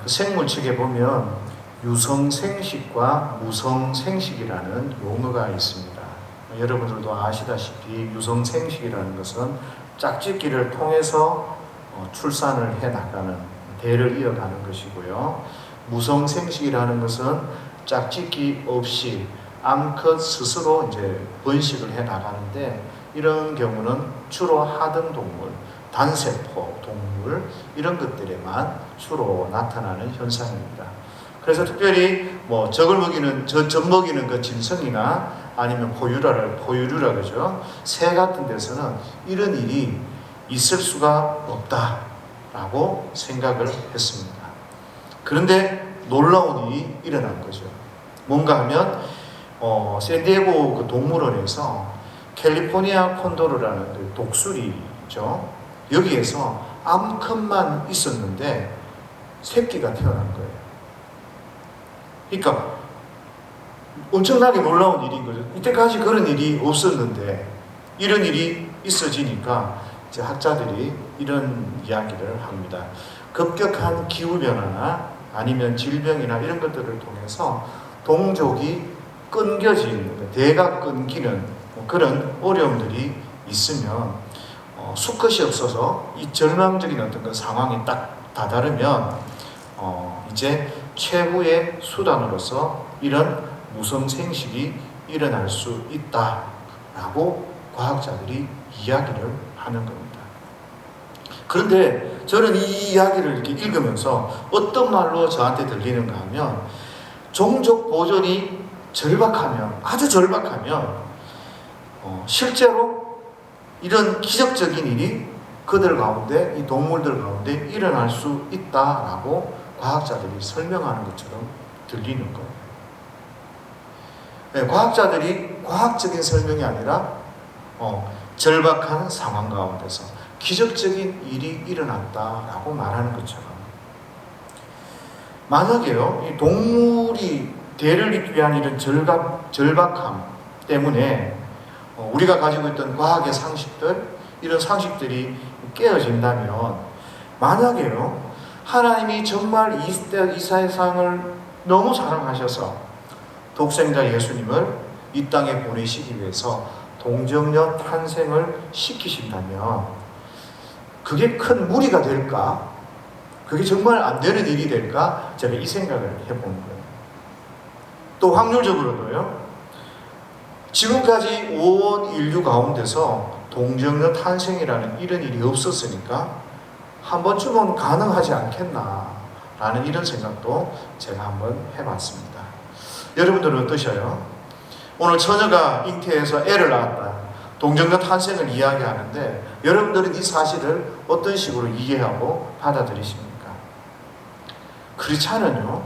그 생물책에 보면 유성생식과 무성생식이라는 용어가 있습니다. 여러분들도 아시다시피 유성생식이라는 것은 짝짓기를 통해서 출산을 해나가는, 대를 이어가는 것이고요. 무성생식이라는 것은 짝짓기 없이 암컷 스스로 이제 번식을 해나가는데, 이런 경우는 주로 하등 동물, 단세포 동물 이런 것들에만 주로 나타나는 현상입니다. 그래서 특별히 젖 먹이는 그 짐승이나 아니면 포유류라 그러죠. 새 같은 데서는 이런 일이 있을 수가 없다라고 생각을 했습니다. 그런데 놀라운 일이 일어난 거죠. 뭔가 하면 샌디에고 그 동물원에서 캘리포니아 콘도르라는 그 독수리죠. 여기에서 암컷만 있었는데 새끼가 태어난 거예요. 그러니까 엄청나게 놀라운 일인 거죠. 이때까지 그런 일이 없었는데 이런 일이 있어지니까 이제 학자들이 이런 이야기를 합니다. 급격한 기후변화나 아니면 질병이나 이런 것들을 통해서 동족이 끊겨지는, 대가 끊기는 그런 어려움들이 있으면 수컷이 없어서 이 절망적인 어떤 그 상황이 딱 다다르면 이제 최후의 수단으로서 이런 무성생식이 일어날 수 있다라고 과학자들이 이야기를 하는 겁니다. 그런데 저는 이 이야기를 이렇게 읽으면서 어떤 말로 저한테 들리는가 하면, 종족 보존이 아주 절박하면 실제로 이런 기적적인 일이 그들 가운데, 이 동물들 가운데 일어날 수 있다라고 과학자들이 설명하는 것처럼 들리는 거예요. 네, 과학자들이 과학적인 설명이 아니라 절박한 상황 가운데서 기적적인 일이 일어났다라고 말하는 것처럼, 만약에요, 이 동물이 대를 잇기 위한 이런 절박함 때문에 우리가 가지고 있던 과학의 상식들, 이런 상식들이 깨어진다면, 만약에요, 하나님이 정말 이 세상을 너무 사랑하셔서 독생자 예수님을 이 땅에 보내시기 위해서 동정녀 탄생을 시키신다면 그게 큰 무리가 될까? 그게 정말 안 되는 일이 될까? 제가 이 생각을 해보는 거예요. 또 확률적으로도요, 지금까지 온 인류 가운데서 동정녀 탄생이라는 이런 일이 없었으니까 한 번쯤은 가능하지 않겠나라는 이런 생각도 제가 한번 해봤습니다. 여러분들은 어떠셔요? 오늘 처녀가 잉태해서 애를 낳았다, 동정녀 탄생을 이야기하는데, 여러분들은 이 사실을 어떤 식으로 이해하고 받아들이십니까? 그렇지 않은요,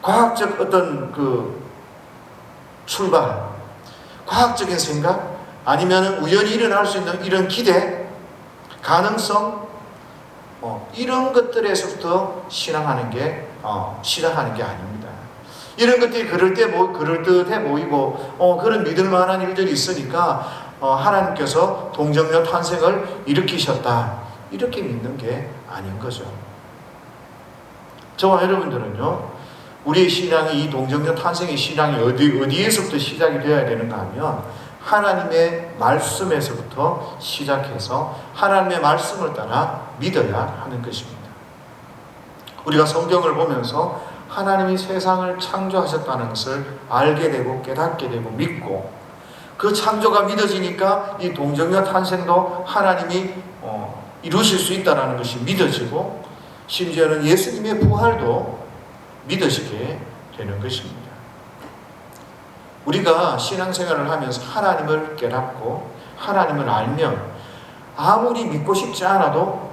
과학적 어떤 그 출발, 과학적인 생각, 아니면 우연히 일어날 수 있는 이런 기대, 가능성, 이런 것들에서부터 신앙하는 게 아닙니다. 이런 것들이 그럴듯해 보이고 그런 믿을 만한 일들이 있으니까 하나님께서 동정녀 탄생을 일으키셨다, 이렇게 믿는 게 아닌 거죠. 저와 여러분들은요, 우리의 신앙이, 이 동정녀 탄생의 신앙이 어디에서부터 시작이 되어야 되는가 하면 하나님의 말씀에서부터 시작해서 하나님의 말씀을 따라 믿어야 하는 것입니다. 우리가 성경을 보면서 하나님이 세상을 창조하셨다는 것을 알게 되고 깨닫게 되고 믿고, 그 창조가 믿어지니까 이 동정녀 탄생도 하나님이 이루실 수 있다는 것이 믿어지고, 심지어는 예수님의 부활도 믿어지게 되는 것입니다. 우리가 신앙생활을 하면서 하나님을 깨닫고 하나님을 알면 아무리 믿고 싶지 않아도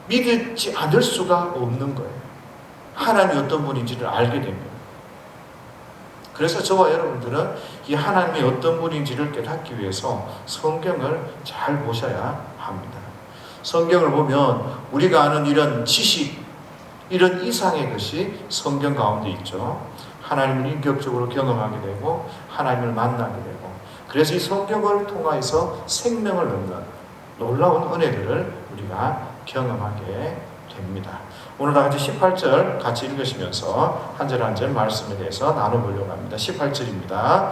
믿지 않을 수가 없는 거예요. 하나님이 어떤 분인지를 알게 되면. 그래서 저와 여러분들은 이 하나님이 어떤 분인지를 깨닫기 위해서 성경을 잘 보셔야 합니다. 성경을 보면 우리가 아는 이런 지식, 이런 이상의 것이 성경 가운데 있죠. 하나님을 인격적으로 경험하게 되고 하나님을 만나게 되고, 그래서 이 성경을 통해서 생명을 얻는 놀라운 은혜들을 우리가 경험하게 됩니다. 오늘 다 같이 18절 같이 읽으시면서 한 절 한 절 말씀에 대해서 나눠보려고 합니다. 18절입니다.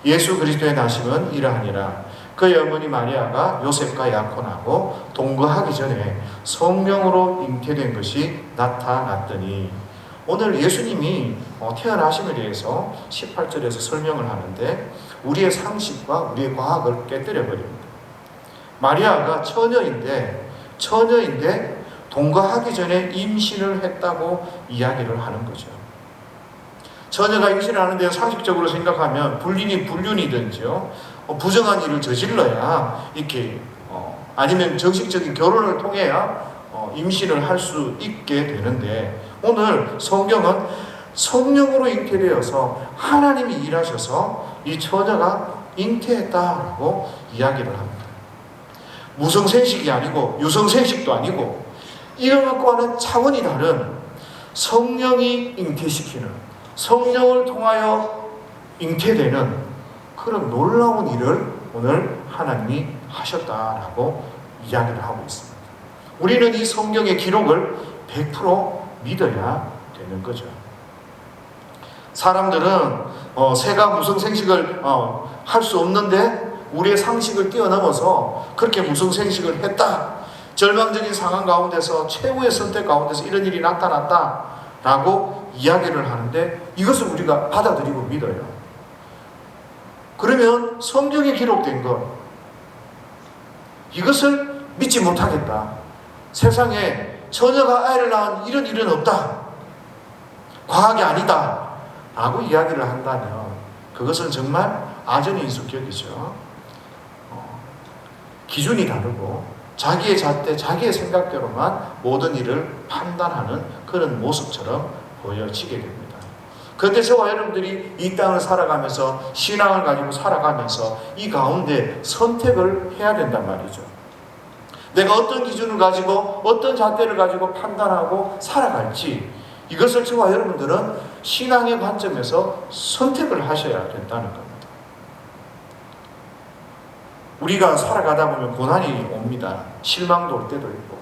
예수 그리스도의 나심은 이러하니라. 그의 어머니 마리아가 요셉과 약혼하고 동거하기 전에 성령으로 잉태된 것이 나타났더니, 오늘 예수님이 태어나심에 대해서 18절에서 설명을 하는데 우리의 상식과 우리의 과학을 깨뜨려 버립니다. 마리아가 처녀인데 동거하기 전에 임신을 했다고 이야기를 하는 거죠. 처녀가 임신을 하는데 상식적으로 생각하면 불륜이든지요, 부정한 일을 저질러야 이렇게 아니면 정식적인 결혼을 통해야 임신을 할 수 있게 되는데, 오늘 성경은 성령으로 잉태되어서 하나님이 일하셔서 이 처녀가 잉태했다라고 이야기를 합니다. 무성생식이 아니고 유성생식도 아니고 이런 것과는 차원이 다른 성령이 잉태시키는, 성령을 통하여 잉태되는 그런 놀라운 일을 오늘 하나님이 하셨다라고 이야기를 하고 있습니다. 우리는 이 성경의 기록을 100% 믿어야 되는 거죠. 사람들은 새가 무성생식을 할 수 없는데 우리의 상식을 뛰어넘어서 그렇게 무성생식을 했다, 절망적인 상황 가운데서 최후의 선택 가운데서 이런 일이 나타났다라고 이야기를 하는데, 이것을 우리가 받아들이고 믿어요. 그러면 성경에 기록된 것, 이것을 믿지 못하겠다. 세상에 처녀가 아이를 낳은 이런 일은 없다, 과학이 아니다 라고 이야기를 한다면 그것은 정말 아전인수격이죠. 기준이 다르고 자기의 잣대, 자기의 생각대로만 모든 일을 판단하는 그런 모습처럼 보여지게 됩니다. 그런데 저와 여러분들이 이 땅을 살아가면서, 신앙을 가지고 살아가면서 이 가운데 선택을 해야 된단 말이죠. 내가 어떤 기준을 가지고 어떤 잣대를 가지고 판단하고 살아갈지, 이것을 저와 여러분들은 신앙의 관점에서 선택을 하셔야 된다는 겁니다. 우리가 살아가다 보면 고난이 옵니다. 실망도 올 때도 있고,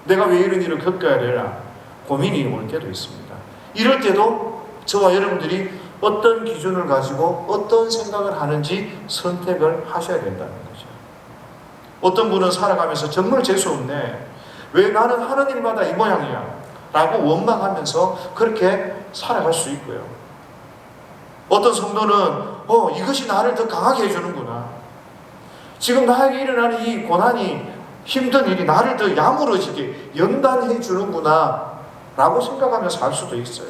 내가 왜 이런 일을 겪어야 되나 고민이 올 때도 있습니다. 이럴 때도 저와 여러분들이 어떤 기준을 가지고 어떤 생각을 하는지 선택을 하셔야 된다는 거죠. 어떤 분은 살아가면서 정말 재수없네, 왜 나는 하는 일마다 이 모양이야 라고 원망하면서 그렇게 살아갈 수 있고요. 어떤 성도는 이것이 나를 더 강하게 해주는구나, 지금 나에게 일어나는 이 고난이, 힘든 일이 나를 더 야무러지게 연단해 주는구나 라고 생각하면서 살 수도 있어요.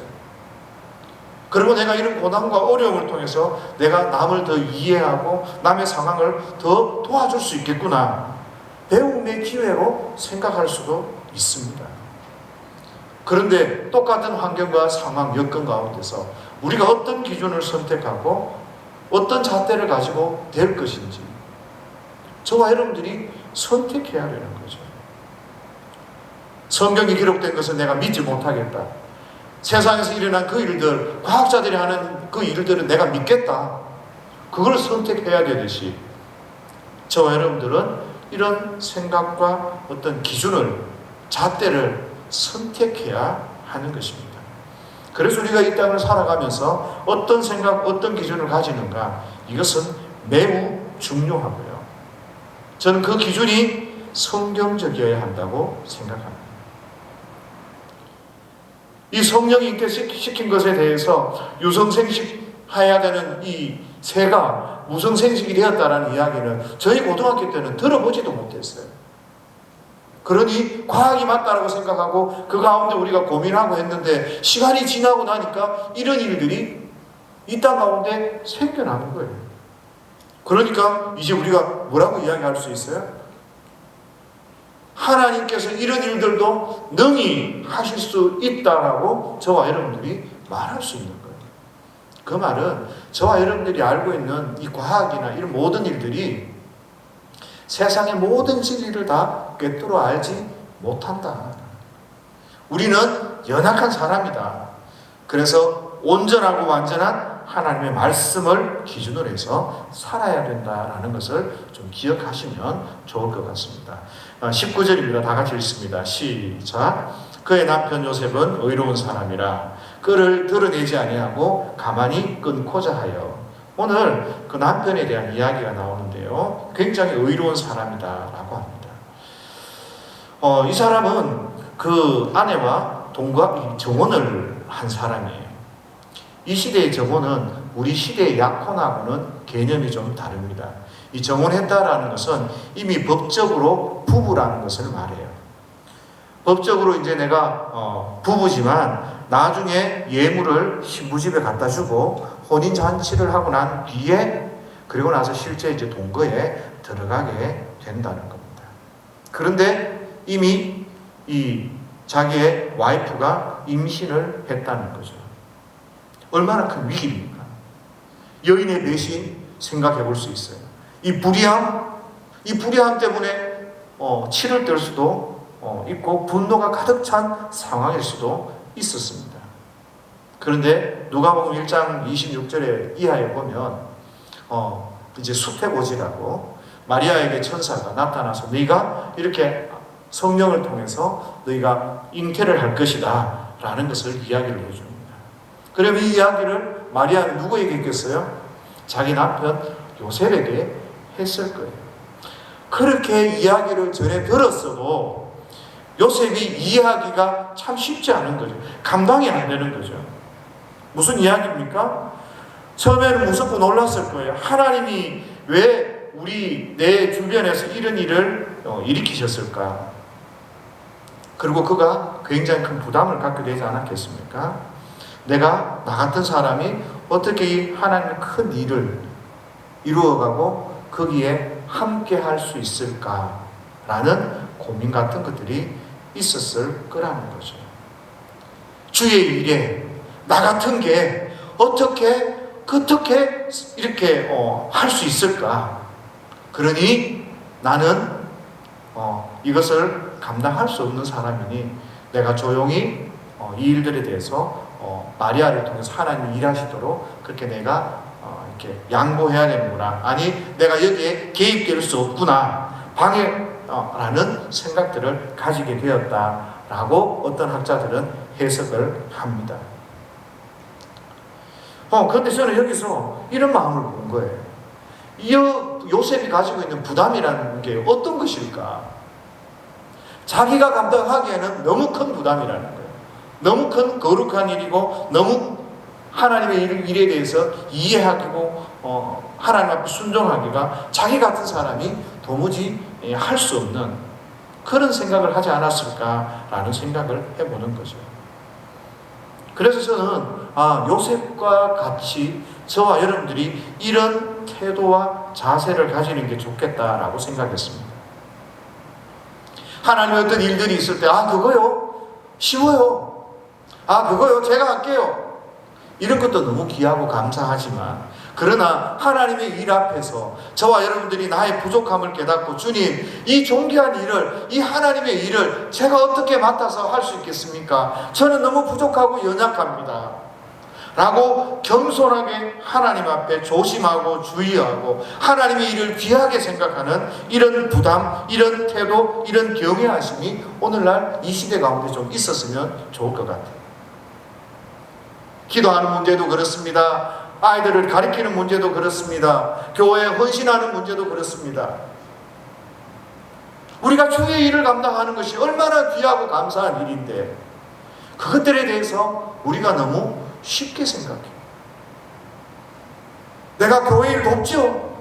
그리고 내가 이런 고난과 어려움을 통해서 내가 남을 더 이해하고 남의 상황을 더 도와줄 수 있겠구나, 배움의 기회로 생각할 수도 있습니다. 그런데 똑같은 환경과 상황, 여건 가운데서 우리가 어떤 기준을 선택하고 어떤 잣대를 가지고 될 것인지 저와 여러분들이 선택해야 되는 거죠. 성경에 기록된 것은 내가 믿지 못하겠다, 세상에서 일어난 그 일들, 과학자들이 하는 그 일들은 내가 믿겠다, 그걸 선택해야 되듯이 저와 여러분들은 이런 생각과 어떤 기준을, 잣대를 선택해야 하는 것입니다. 그래서 우리가 이 땅을 살아가면서 어떤 생각, 어떤 기준을 가지는가, 이것은 매우 중요하고요. 저는 그 기준이 성경적이어야 한다고 생각합니다. 이 성령이 잉태시킨 것에 대해서 유성생식해야 되는 이 새가 무성생식이 되었다라는 이야기는 저희 고등학교 때는 들어보지도 못했어요. 그러니 과학이 맞다라고 생각하고 그 가운데 우리가 고민하고 했는데, 시간이 지나고 나니까 이런 일들이 이 땅 가운데 생겨나는 거예요. 그러니까 이제 우리가 뭐라고 이야기할 수 있어요? 하나님께서 이런 일들도 능히 하실 수 있다라고 저와 여러분들이 말할 수 있는 거예요. 그 말은 저와 여러분들이 알고 있는 이 과학이나 이런 모든 일들이 세상의 모든 진리를 다 꿰뚫어 알지 못한다. 우리는 연약한 사람이다. 그래서 온전하고 완전한 하나님의 말씀을 기준으로 해서 살아야 된다라는 것을 좀 기억하시면 좋을 것 같습니다. 19절입니다. 다 같이 읽습니다. 시작. 그의 남편 요셉은 의로운 사람이라 그를 드러내지 아니하고 가만히 끊고자 하여. 오늘 그 남편에 대한 이야기가 나오는데요, 굉장히 의로운 사람이다라고 합니다. 이 사람은 그 아내와 정혼을 한 사람이에요. 이 시대의 정혼은 우리 시대의 약혼하고는 개념이 좀 다릅니다. 이 정혼했다라는 것은 이미 법적으로 부부라는 것을 말해요. 법적으로 이제 내가 부부지만 나중에 예물을 신부집에 갖다 주고 혼인 잔치를 하고 난 뒤에, 그리고 나서 실제 이제 동거에 들어가게 된다는 겁니다. 그런데 이미 이 자기의 와이프가 임신을 했다는 거죠. 얼마나 큰 위기입니까? 여인의 배신 생각해 볼 수 있어요. 이 불의함 때문에 치를 뜰 수도 있고 분노가 가득 찬 상황일 수도 있었습니다. 그런데 누가복음 1장 26절에 이하에 보면 이제 숲의 고지라고 마리아에게 천사가 나타나서 너희가 이렇게 성령을 통해서 너희가 잉태를 할 것이다 라는 것을 이야기를 해줍니다. 그러면 이 이야기를 마리아는 누구에게 했겠어요? 자기 남편 요셉에게 했을 거예요. 그렇게 이야기를 전해 들었어도 요셉이 이해하기가 참 쉽지 않은 거죠. 감당이 안 되는 거죠. 무슨 이야기입니까? 처음에는 무섭고 놀랐을 거예요. 하나님이 왜 내 주변에서 이런 일을 일으키셨을까? 그리고 그가 굉장히 큰 부담을 갖게 되지 않았겠습니까? 나 같은 사람이 어떻게 이 하나님의 큰 일을 이루어가고 거기에 함께 할 수 있을까라는 고민 같은 것들이 있었을 거라는 거죠. 주의 일에 나 같은 게 어떻게 이렇게 할 수 있을까? 그러니 나는 이것을 감당할 수 없는 사람이니 내가 조용히 이 일들에 대해서 마리아를 통해서 하나님이 일하시도록 그렇게 내가 이렇게 양보해야 되는구나. 아니, 내가 여기에 개입될 수 없구나. 방해라는 생각들을 가지게 되었다라고 어떤 학자들은 해석을 합니다. 그런데 저는 여기서 이런 마음을 본 거예요. 요셉이 가지고 있는 부담이라는 게 어떤 것일까? 자기가 감당하기에는 너무 큰 부담이라는 거예요. 너무 큰 거룩한 일이고 너무 하나님의 일에 대해서 이해하고 하나님 앞에 순종하기가 자기 같은 사람이 도무지 할 수 없는 그런 생각을 하지 않았을까라는 생각을 해보는 거죠. 그래서 저는 요셉과 같이 저와 여러분들이 이런 태도와 자세를 가지는 게 좋겠다라고 생각했습니다. 하나님의 어떤 일들이 있을 때 그거요? 쉬워요. 그거요? 제가 할게요. 이런 것도 너무 귀하고 감사하지만, 그러나 하나님의 일 앞에서 저와 여러분들이 나의 부족함을 깨닫고 주님, 이 존귀한 일을, 이 하나님의 일을 제가 어떻게 맡아서 할 수 있겠습니까? 저는 너무 부족하고 연약합니다. 라고 겸손하게 하나님 앞에 조심하고 주의하고 하나님의 일을 귀하게 생각하는 이런 부담, 이런 태도, 이런 경외하심이 오늘날 이 시대 가운데 좀 있었으면 좋을 것 같아요. 기도하는 문제도 그렇습니다. 아이들을 가르치는 문제도 그렇습니다. 교회에 헌신하는 문제도 그렇습니다. 우리가 주의 일을 감당하는 것이 얼마나 귀하고 감사한 일인데 그것들에 대해서 우리가 너무 쉽게 생각해요. 내가 교회 일 돕죠.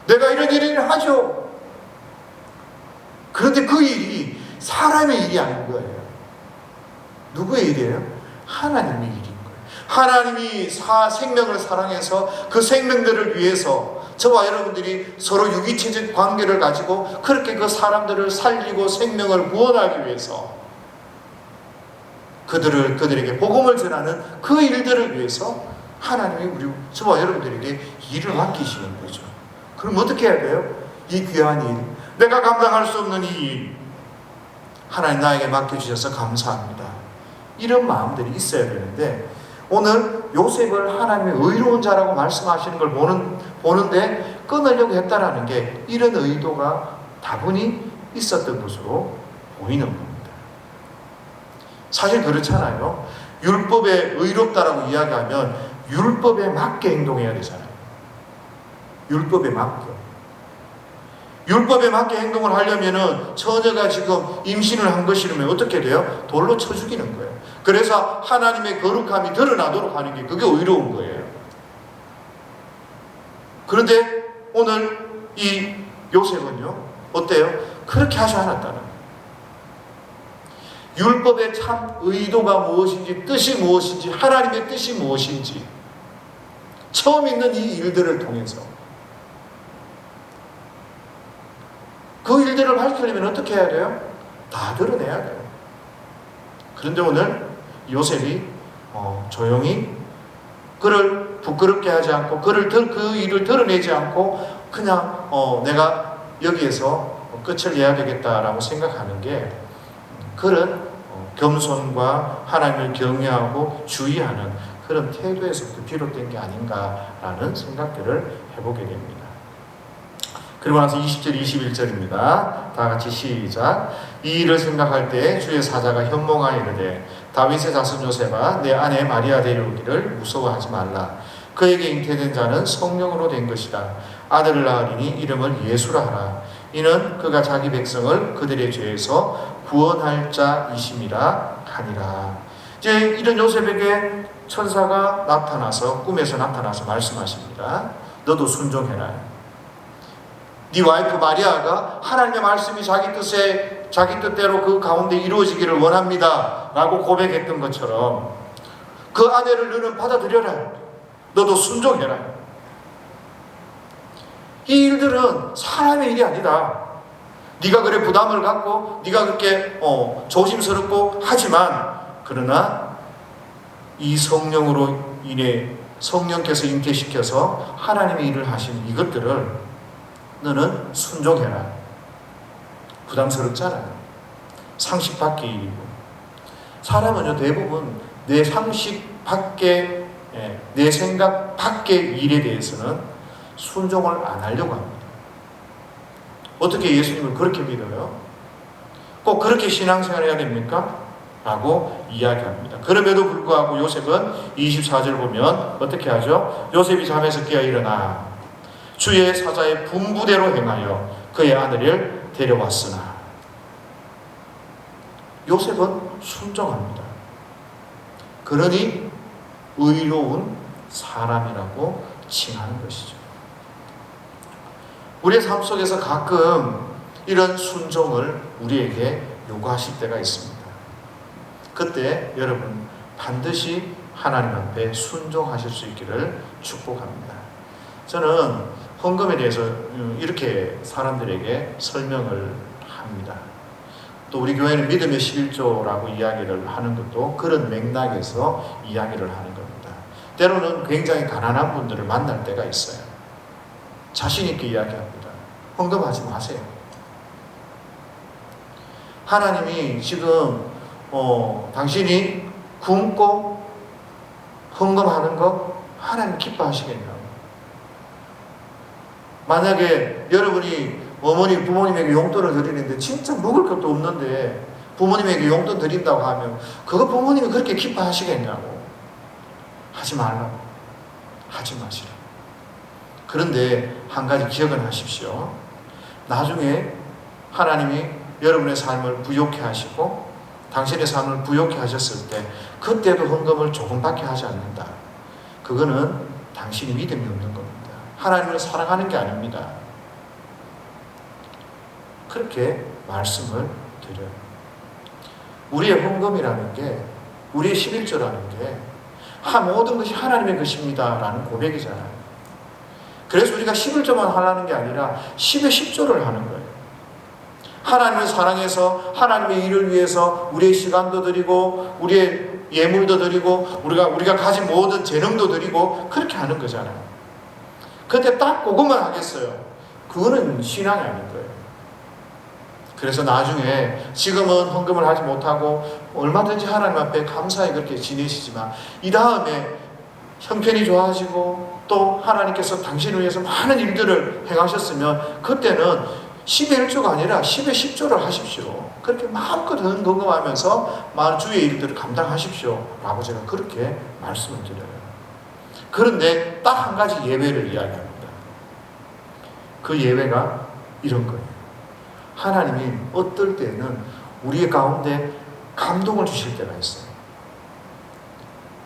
내가 이런 일을 하죠. 그런데 그 일이 사람의 일이 아닌 거예요. 누구의 일이에요? 하나님의 일인 거예요. 하나님이 생명을 사랑해서 그 생명들을 위해서 저와 여러분들이 서로 유기체적 관계를 가지고 그렇게 그 사람들을 살리고 생명을 구원하기 위해서 그들에게 복음을 전하는 그 일들을 위해서 하나님이 저와 여러분들에게 일을 맡기시는 거죠. 그럼 어떻게 해야 돼요? 이 귀한 일, 내가 감당할 수 없는 이 일, 하나님 나에게 맡겨주셔서 감사합니다. 이런 마음들이 있어야 되는데 오늘 요셉을 하나님의 의로운 자라고 말씀하시는 걸 보는데 끊으려고 했다라는 게 이런 의도가 다분히 있었던 것으로 보이는 겁니다. 사실 그렇잖아요. 율법에 의롭다라고 이야기하면 율법에 맞게 행동해야 되잖아요. 율법에 맞게. 율법에 맞게 행동을 하려면은 처녀가 지금 임신을 한 것이라면 어떻게 돼요? 돌로 쳐 죽이는 거예요. 그래서 하나님의 거룩함이 드러나도록 하는 게 그게 의로운 거예요. 그런데 오늘 이 요셉은요, 어때요? 그렇게 하지 않았다는 거예요. 율법의 참 의도가 무엇인지, 뜻이 무엇인지, 하나님의 뜻이 무엇인지 처음 있는 이 일들을 통해서 그 일들을 밝히려면 어떻게 해야 돼요? 다 드러내야 돼요. 그런데 오늘 요셉이 조용히 그를 부끄럽게 하지 않고 그 일을 드러내지 않고 그냥 내가 여기에서 끝을 내야 되겠다라고 생각하는 게 그런 겸손과 하나님을 경외하고 주의하는 그런 태도에서부터 비롯된 게 아닌가라는 생각들을 해보게 됩니다. 그리고 나서 20절, 21절입니다. 다 같이 시작. 이 일을 생각할 때 주의 사자가 현몽하여 이르되 다윗의 자손 요셉아 내 아내 마리아 데려오기를 무서워하지 말라. 그에게 잉태된 자는 성령으로 된 것이라. 아들을 낳으리니 이름을 예수라 하라. 이는 그가 자기 백성을 그들의 죄에서 구원할 자이심이라 하니라. 이제 이런 요셉에게 천사가 나타나서 꿈에서 나타나서 말씀하십니다. 너도 순종해라. 네 와이프 마리아가 하나님의 말씀이 자기 뜻대로 그 가운데 이루어지기를 원합니다 라고 고백했던 것처럼 그 아내를 너는 받아들여라. 너도 순종해라. 이 일들은 사람의 일이 아니다. 네가 그래 부담을 갖고 네가 그렇게 조심스럽고 하지만 그러나 이 성령으로 인해 성령께서 잉태시켜서 하나님의 일을 하시는 이것들을 너는 순종해라. 부담스럽잖아요. 상식 밖의 일이고. 사람은요, 대부분 내 상식 밖의, 내 생각 밖의 일에 대해서는 순종을 안 하려고 합니다. 어떻게 예수님을 그렇게 믿어요? 꼭 그렇게 신앙생활 해야 됩니까? 라고 이야기합니다. 그럼에도 불구하고 요셉은 24절 보면 어떻게 하죠? 요셉이 잠에서 깨어 일어나 주의 사자의 분부대로 행하여 그의 아들을 데려왔으나 요셉은 순종합니다. 그러니 의로운 사람이라고 칭하는 것이죠. 우리의 삶 속에서 가끔 이런 순종을 우리에게 요구하실 때가 있습니다. 그때 여러분 반드시 하나님 앞에 순종하실 수 있기를 축복합니다. 저는 헌금에 대해서 이렇게 사람들에게 설명을 합니다. 또 우리 교회는 믿음의 11조라고 이야기를 하는 것도 그런 맥락에서 이야기를 하는 겁니다. 때로는 굉장히 가난한 분들을 만날 때가 있어요. 자신 있게 이야기합니다. 헌금하지 마세요. 하나님이 지금 당신이 굶고 헌금하는 거 하나님 기뻐하시겠냐고. 만약에 여러분이 부모님에게 용돈을 드리는데 진짜 먹을 것도 없는데 부모님에게 용돈 드린다고 하면 그거 부모님이 그렇게 기뻐하시겠냐고. 하지 말라고. 하지 마시라고. 그런데 한 가지 기억은 하십시오. 나중에 하나님이 여러분의 삶을 부욕해 하시고 당신의 삶을 부욕해 하셨을 때 그때도 헌금을 조금밖에 하지 않는다. 그거는 당신이 믿음이 없는 겁니다. 하나님을 사랑하는 게 아닙니다. 그렇게 말씀을 드려요. 우리의 헌금이라는 게 우리의 11조라는 게 모든 것이 하나님의 것입니다 라는 고백이잖아요. 그래서 우리가 11조만 하라는 게 아니라 10의 10조를 하는 거예요. 하나님을 사랑해서 하나님의 일을 위해서 우리의 시간도 드리고 우리의 예물도 드리고 우리가 가진 모든 재능도 드리고 그렇게 하는 거잖아요. 그때 딱 그것만 하겠어요. 그거는 신앙이 아닌 거예요. 그래서 나중에 지금은 헌금을 하지 못하고 얼마든지 하나님 앞에 감사히 그렇게 지내시지만 이 다음에 형편이 좋아지고 또 하나님께서 당신을 위해서 많은 일들을 행하셨으면 그때는 10의 1조가 아니라 10의 10조를 하십시오. 그렇게 마음껏 헌금하면서 주의 일들을 감당하십시오 라고 제가 그렇게 말씀을 드려요. 그런데 딱 한 가지 예외를 이야기합니다. 그 예외가 이런 거예요. 하나님이 어떨 때는 우리 가운데 감동을 주실 때가 있어요.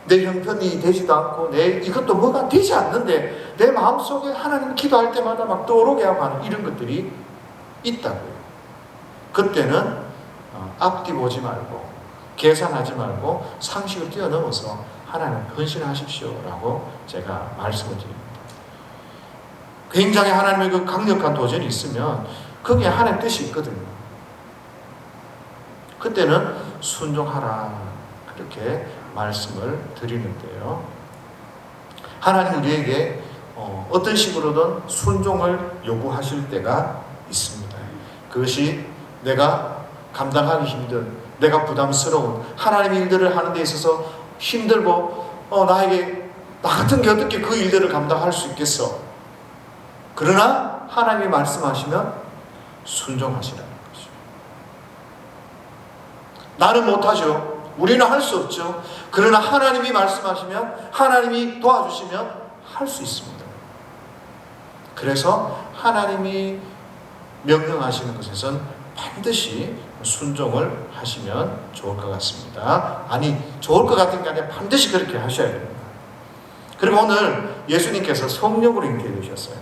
내 형편이 되지도 않고 이것도 뭐가 되지 않는데 내 마음속에 하나님 기도할 때마다 막 떠오르게 하고 하는 이런 것들이 있다고요. 그때는 앞뒤 보지 말고 계산하지 말고 상식을 뛰어넘어서 하나님 헌신하십시오 라고 제가 말씀을 드립니다. 굉장히 하나님의 그 강력한 도전이 있으면 거기에 하나님 뜻이 있거든요. 그때는 순종하라 그렇게 말씀을 드리는데요. 하나님 우리에게 어떤 식으로든 순종을 요구하실 때가 있습니다. 그것이 내가 감당하기 힘든, 내가 부담스러운 하나님의 일들을 하는 데 있어서 힘들고 나 같은 게 어떻게 그 일들을 감당할 수 있겠어. 그러나 하나님이 말씀하시면 순종하시라는 거죠. 나는 못하죠. 우리는 할 수 없죠. 그러나 하나님이 말씀하시면, 하나님이 도와주시면 할 수 있습니다. 그래서 하나님이 명령하시는 것에선 반드시 순종을 하시면 좋을 것 같습니다. 아니, 좋을 것 같은 게 아니라 반드시 그렇게 하셔야 됩니다. 그리고 오늘 예수님께서 성령으로 잉태해 주셨어요.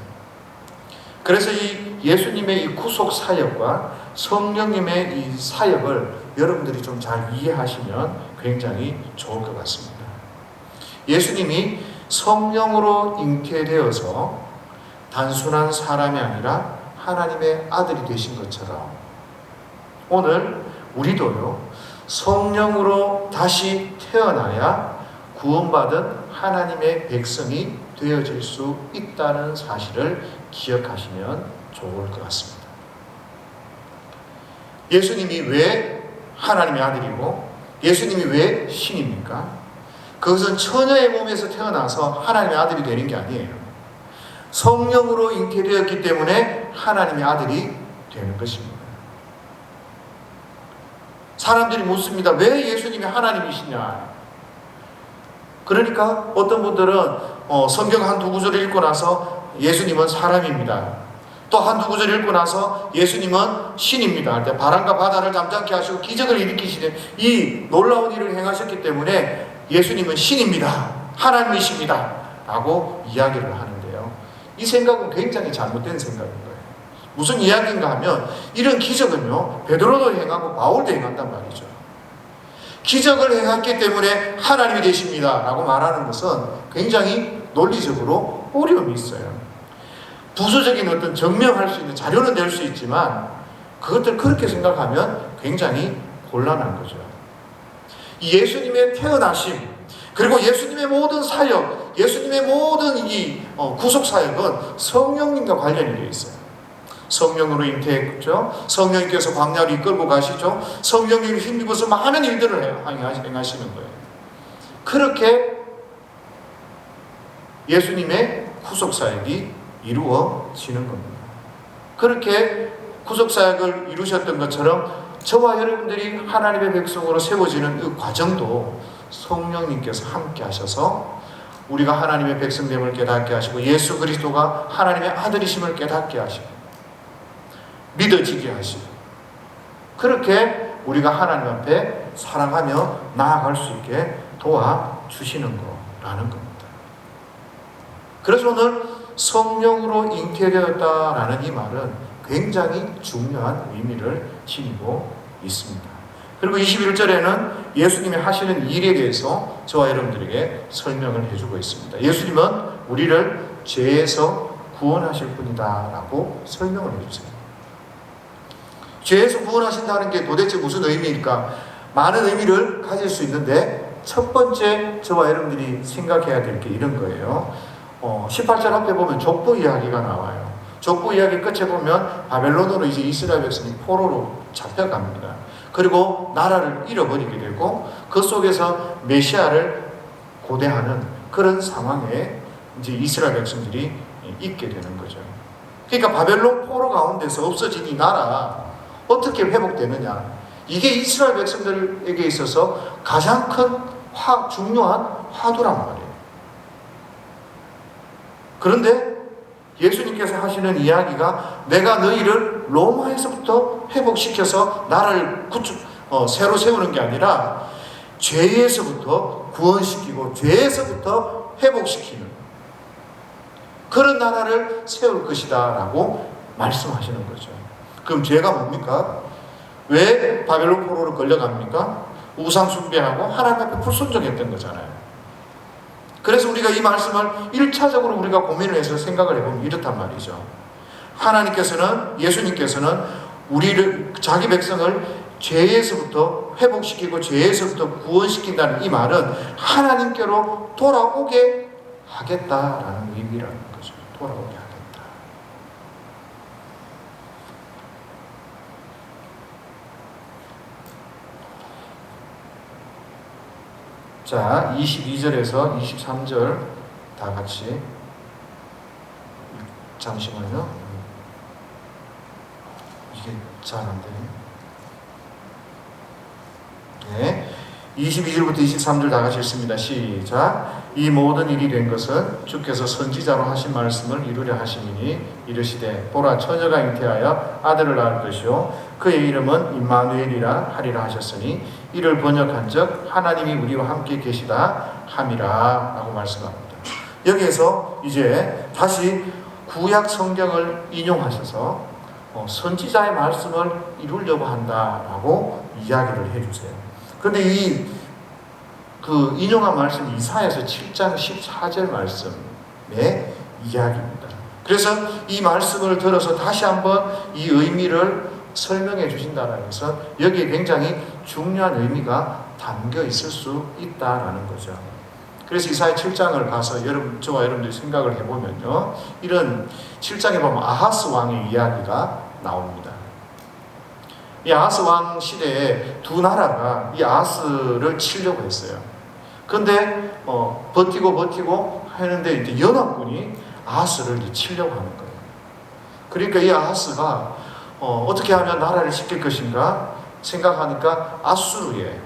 그래서 이 예수님의 이 구속 사역과 성령님의 이 사역을 여러분들이 좀 잘 이해하시면 굉장히 좋을 것 같습니다. 예수님이 성령으로 잉태되어서 단순한 사람이 아니라 하나님의 아들이 되신 것처럼 오늘 우리도요, 성령으로 다시 태어나야 구원받은 하나님의 백성이 되어질 수 있다는 사실을 기억하시면 좋을 것 같습니다. 예수님이 왜 하나님의 아들이고 예수님이 왜 신입니까? 그것은 처녀의 몸에서 태어나서 하나님의 아들이 되는 게 아니에요. 성령으로 잉태되었기 때문에 하나님의 아들이 되는 것입니다. 사람들이 묻습니다. 왜 예수님이 하나님이시냐? 그러니까 어떤 분들은 성경 한두 구절을 읽고 나서 예수님은 사람입니다. 또 한두 구절 읽고 나서 예수님은 신입니다. 할 때 바람과 바다를 잠잠케 하시고 기적을 일으키시는 이 놀라운 일을 행하셨기 때문에 예수님은 신입니다. 하나님이십니다. 라고 이야기를 하는데요. 이 생각은 굉장히 잘못된 생각인 거예요. 무슨 이야기인가 하면 이런 기적은요, 베드로도 행하고 바울도 행한단 말이죠. 기적을 행했기 때문에 하나님이 되십니다 라고 말하는 것은 굉장히 논리적으로 어려움이 있어요. 부수적인 어떤 증명할 수 있는 자료는 될 수 있지만 그것들 그렇게 생각하면 굉장히 곤란한 거죠. 예수님의 태어나심 그리고 예수님의 모든 사역, 예수님의 모든 이 구속 사역은 성령님과 관련이 되어 있어요. 성령으로 잉태했죠. 성령님께서 광야를 이끌고 가시죠. 성령님을 힘입어서 많은 일들을 행하시는 거예요. 그렇게 예수님의 구속 사역이 이루어지는 겁니다. 그렇게 구속 사역을 이루셨던 것처럼 저와 여러분들이 하나님의 백성으로 세워지는 그 과정도 성령님께서 함께 하셔서 우리가 하나님의 백성됨을 깨닫게 하시고 예수 그리스도가 하나님의 아들이심을 깨닫게 하시고 믿어지게 하시고 그렇게 우리가 하나님 앞에 사랑하며 나아갈 수 있게 도와주시는 거라는 겁니다. 그래서 오늘 성령으로 잉태되었다라는 이 말은 굉장히 중요한 의미를 지니고 있습니다. 그리고 21절에는 예수님이 하시는 일에 대해서 저와 여러분들에게 설명을 해주고 있습니다. 예수님은 우리를 죄에서 구원하실 분이다 라고 설명을 해주세요. 죄에서 구원하신다는 게 도대체 무슨 의미일까? 많은 의미를 가질 수 있는데 첫 번째 저와 여러분들이 생각해야 될 게 이런 거예요. 18절 앞에 보면 족보 이야기가 나와요. 족보 이야기 끝에 보면 바벨론으로 이제 이스라엘 백성이 포로로 잡혀갑니다. 그리고 나라를 잃어버리게 되고 그 속에서 메시아를 고대하는 그런 상황에 이제 이스라엘 백성들이 있게 되는 거죠. 그러니까 바벨론 포로 가운데서 없어진 이 나라 어떻게 회복되느냐? 이게 이스라엘 백성들에게 있어서 가장 큰 중요한 화두란 말이에요. 그런데 예수님께서 하시는 이야기가 내가 너희를 로마에서부터 회복시켜서 나라를 새로 세우는 게 아니라 죄에서부터 구원시키고 죄에서부터 회복시키는 그런 나라를 세울 것이다 라고 말씀하시는 거죠. 그럼 죄가 뭡니까? 왜 바벨론 포로로 끌려갑니까? 우상 숭배하고 하나님 앞에 불순종했던 거잖아요. 그래서 우리가 이 말씀을 1차적으로 우리가 고민을 해서 생각을 해보면 이렇단 말이죠. 하나님께서는, 예수님께서는 우리를, 자기 백성을 죄에서부터 회복시키고 죄에서부터 구원시킨다는 이 말은 하나님께로 돌아오게 하겠다라는 의미라는 거죠. 돌아오게 하겠다. 자, 22절에서 23절 다 같이. 잠시만요. 이게 잘 안 되네. 네. 22절부터 23절 다 같이 읽습니다. 시작. 이 모든 일이 된 것은 주께서 선지자로 하신 말씀을 이루려 하심이니 이르시되 보라 처녀가 잉태하여 아들을 낳을 것이요 그의 이름은 임마누엘이라 하리라 하셨으니 이를 번역한즉 하나님이 우리와 함께 계시다 함이라 라고 말씀합니다. 여기에서 이제 다시 구약 성경을 인용하셔서 선지자의 말씀을 이루려고 한다라고 이야기를 해주세요. 그런데 인용한 말씀 이사야서 7장 14절 말씀의 이야기입니다. 그래서 이 말씀을 들어서 다시 한번 이 의미를 설명해 주신다는 것은 여기에 굉장히 중요한 의미가 담겨 있을 수 있다라는 거죠. 그래서 이사야 7장을 가서 저와 여러분들이 생각을 해보면요, 이런 7장에 보면 아하스 왕의 이야기가 나옵니다. 이 아하스 왕 시대에 두 나라가 이 아하스를 치려고 했어요. 그런데 버티고 하는데 이제 연합군이 아하스를 치려고 하는 거예요. 그러니까 이 아하스가 어떻게 하면 나라를 지킬 것인가 생각하니까 아수르의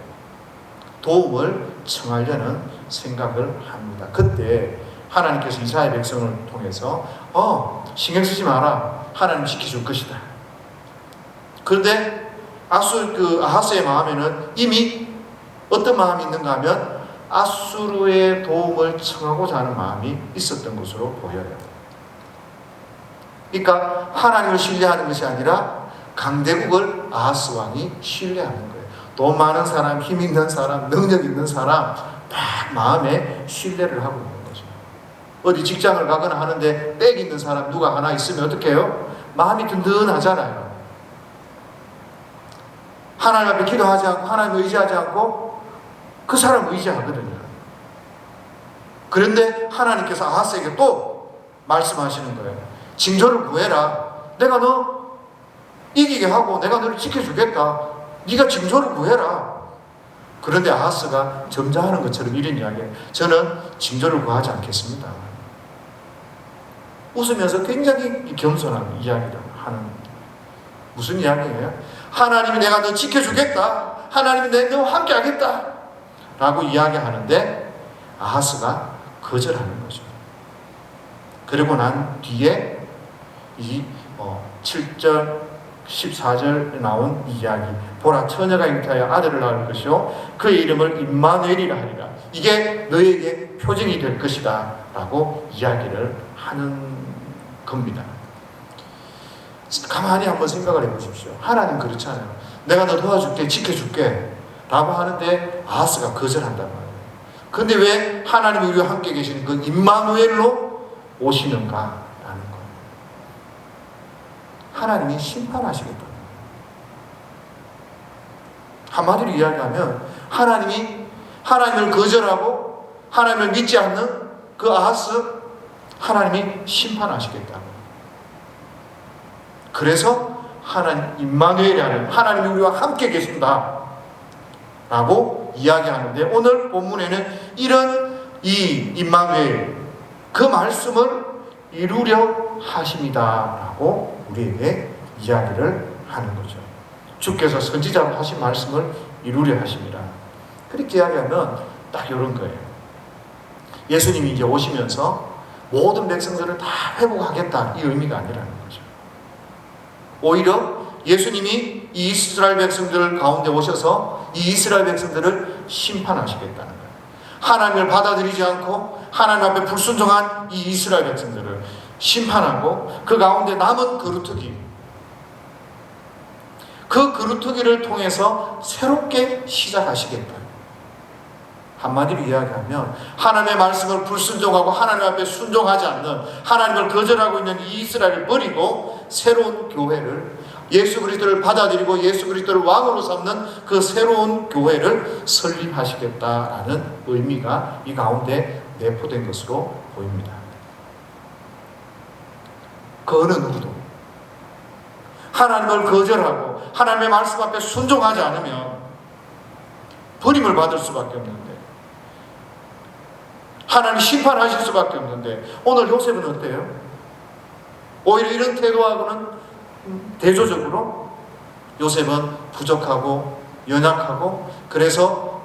도움을 청하려는 생각을 합니다. 그때 하나님께서 이스라엘 백성을 통해서 신경 쓰지 마라. 하나님 지켜줄 것이다. 그런데 아하스의 마음에는 이미 어떤 마음이 있는가 하면 아수르의 도움을 청하고자 하는 마음이 있었던 것으로 보여요. 그러니까 하나님을 신뢰하는 것이 아니라 강대국을 아하스 왕이 신뢰하는 거예요. 돈 많은 사람, 힘 있는 사람, 능력 있는 사람 딱 마음에 신뢰를 하고 있는 거죠. 어디 직장을 가거나 하는데 빽 있는 사람 누가 하나 있으면 어떻게 해요? 마음이 든든하잖아요. 하나님 앞에 기도하지 않고 하나님을 의지하지 않고 그 사람을 의지하거든요. 그런데 하나님께서 아하스에게 또 말씀하시는 거예요. 징조를 구해라. 내가 너 이기게 하고 내가 너를 지켜주겠다. 네가 징조를 구해라. 그런데 아하스가 점잖은 것처럼 이런 이야기예요. 저는 징조를 구하지 않겠습니다. 웃으면서 굉장히 겸손한 이야기를 하는, 무슨 이야기예요? 하나님이 내가 너 지켜주겠다. 하나님이 너와 함께 하겠다. 라고 이야기하는데 아하스가 거절하는 거죠. 그리고 난 뒤에 이 7절 14절에 나온 이야기, 보라 처녀가 잉태하여 아들을 낳을 것이요 그의 이름을 임마누엘이라 하리라. 이게 너에게 표징이 될 것이다 라고 이야기를 하는 겁니다. 가만히 한번 생각을 해보십시오. 하나님 그렇잖아요. 내가 너 도와줄게, 지켜줄게 라고 하는데 아하스가 거절한단 말이에요. 근데 왜 하나님이 우리와 함께 계시는 그 임마누엘로 오시는가 라는 거예요. 하나님이 심판하시겠다. 한마디로 이야기하면 하나님을 거절하고 하나님을 믿지 않는 그 아하스, 하나님이 심판하시겠다. 그래서 임마누엘이 하는 하나님이 우리와 함께 계신다 라고 이야기하는데, 오늘 본문에는 이런 이 임마누엘, 그 말씀을 이루려 하십니다 라고 우리에게 이야기를 하는 거죠. 주께서 선지자로 하신 말씀을 이루려 하심이라. 그렇게 이야기하면 딱 이런 거예요. 예수님이 이제 오시면서 모든 백성들을 다 회복하겠다, 이 의미가 아니라는 거죠. 오히려 예수님이 이 이스라엘 백성들 가운데 오셔서 이 이스라엘 백성들을 심판하시겠다는 거예요. 하나님을 받아들이지 않고 하나님 앞에 불순종한 이 이스라엘 백성들을 심판하고 그 가운데 남은 그루터기, 그 그루터기를 통해서 새롭게 시작하시겠다. 한마디로 이야기하면 하나님의 말씀을 불순종하고 하나님 앞에 순종하지 않는, 하나님을 거절하고 있는 이 이스라엘을 버리고 새로운 교회를, 예수 그리스도를 받아들이고 예수 그리스도를 왕으로 삼는 그 새로운 교회를 설립하시겠다라는 의미가 이 가운데 내포된 것으로 보입니다. 그 어느 누구도 하나님을 거절하고 하나님의 말씀 앞에 순종하지 않으면 버림을 받을 수밖에 없는데, 하나님 심판하실 수밖에 없는데, 오늘 요셉은 어때요? 오히려 이런 태도하고는 대조적으로 요셉은 부족하고 연약하고, 그래서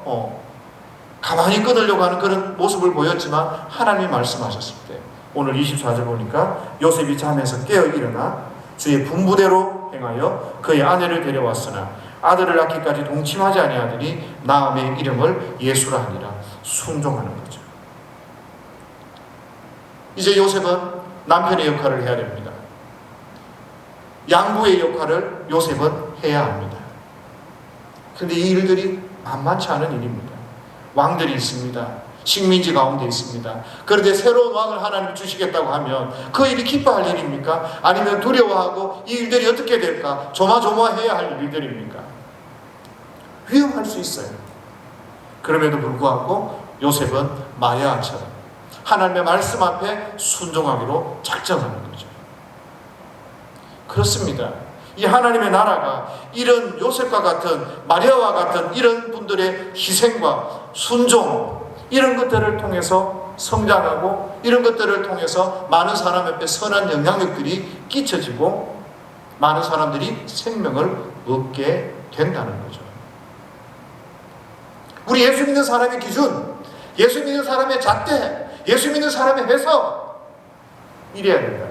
가만히 끊으려고 하는 그런 모습을 보였지만 하나님이 말씀하셨을 때, 오늘 24절 보니까 요셉이 잠에서 깨어 일어나 주의 분부대로 행하여 그의 아내를 데려왔으나 아들을 낳기까지 동침하지 아니하더니 나음의 이름을 예수라 하니라. 순종하는 거죠. 이제 요셉은 남편의 역할을 해야 됩니다. 양부의 역할을 요셉은 해야 합니다. 그런데 이 일들이 만만치 않은 일입니다. 왕들이 있습니다. 식민지 가운데 있습니다. 그런데 새로운 왕을 하나님이 주시겠다고 하면 그 일이 기뻐할 일입니까? 아니면 두려워하고 이 일들이 어떻게 될까? 조마조마해야 할 일들입니까? 위험할 수 있어요. 그럼에도 불구하고 요셉은 마리아처럼 하나님의 말씀 앞에 순종하기로 작정하는 거죠. 그렇습니다. 이 하나님의 나라가 이런 요셉과 같은, 마리아와 같은 이런 분들의 희생과 순종, 이런 것들을 통해서 성장하고, 이런 것들을 통해서 많은 사람 앞에 선한 영향력들이 끼쳐지고 많은 사람들이 생명을 얻게 된다는 거죠. 우리 예수 믿는 사람의 기준, 예수 믿는 사람의 잣대, 예수 믿는 사람의 해석, 이래야 된다.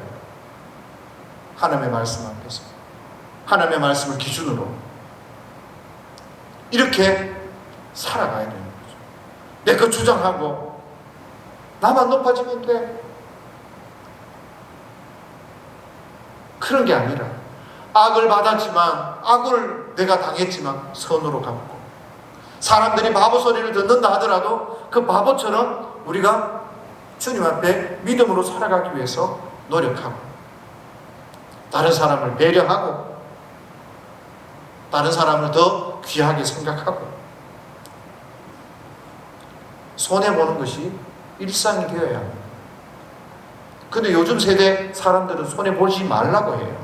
하나님의 말씀 앞에서, 하나님의 말씀을 기준으로 이렇게 살아가야 되는 거죠. 내 것 주장하고 나만 높아지면 돼, 그런 게 아니라 악을 받았지만, 악을 내가 당했지만 선으로 갚고, 사람들이 바보 소리를 듣는다 하더라도 그 바보처럼 우리가 주님 앞에 믿음으로 살아가기 위해서 노력하고, 다른 사람을 배려하고, 다른 사람을 더 귀하게 생각하고, 손해보는 것이 일상이 되어야 합니다. 근데 요즘 세대 사람들은 손해보지 말라고 해요.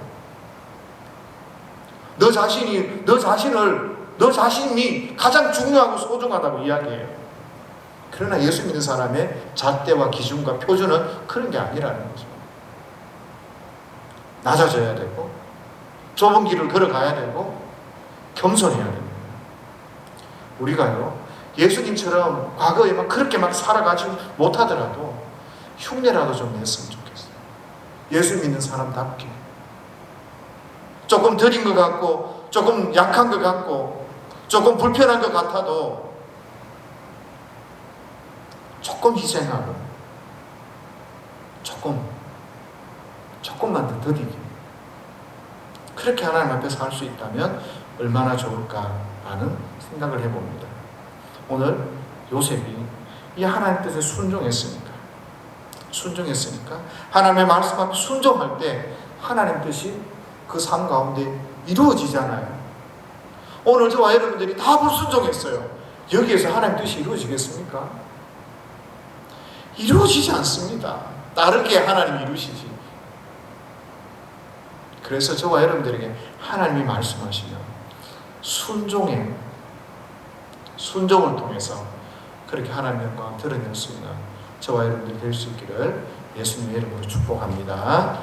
너 자신이 가장 중요하고 소중하다고 이야기해요. 그러나 예수 믿는 사람의 잣대와 기준과 표준은 그런 게 아니라는 거죠. 낮아져야 되고, 좁은 길을 걸어가야 되고, 겸손해야 됩니다. 우리가요, 예수님처럼 과거에 막 그렇게 막 살아가지 못하더라도 흉내라도 좀 냈으면 좋겠어요. 예수 믿는 사람답게. 조금 드린 것 같고, 조금 약한 것 같고, 조금 불편한 것 같아도 조금 희생하고, 조금만 더 더디게, 그렇게 하나님 앞에 살 수 있다면 얼마나 좋을까라는 생각을 해봅니다. 오늘 요셉이 이 하나님 뜻에 순종했으니까 하나님의 말씀 앞에 순종할 때 하나님 뜻이 그 삶 가운데 이루어지잖아요. 오늘 저와 여러분들이 다 불순종했어요. 여기에서 하나님 뜻이 이루어지겠습니까? 이루어지지 않습니다. 다르게 하나님이 이루시지. 그래서 저와 여러분들에게 하나님이 말씀하시면 순종을 통해서 그렇게 하나님의 영광을 드러낼 수 있는 저와 여러분들이 될 수 있기를 예수님의 이름으로 축복합니다.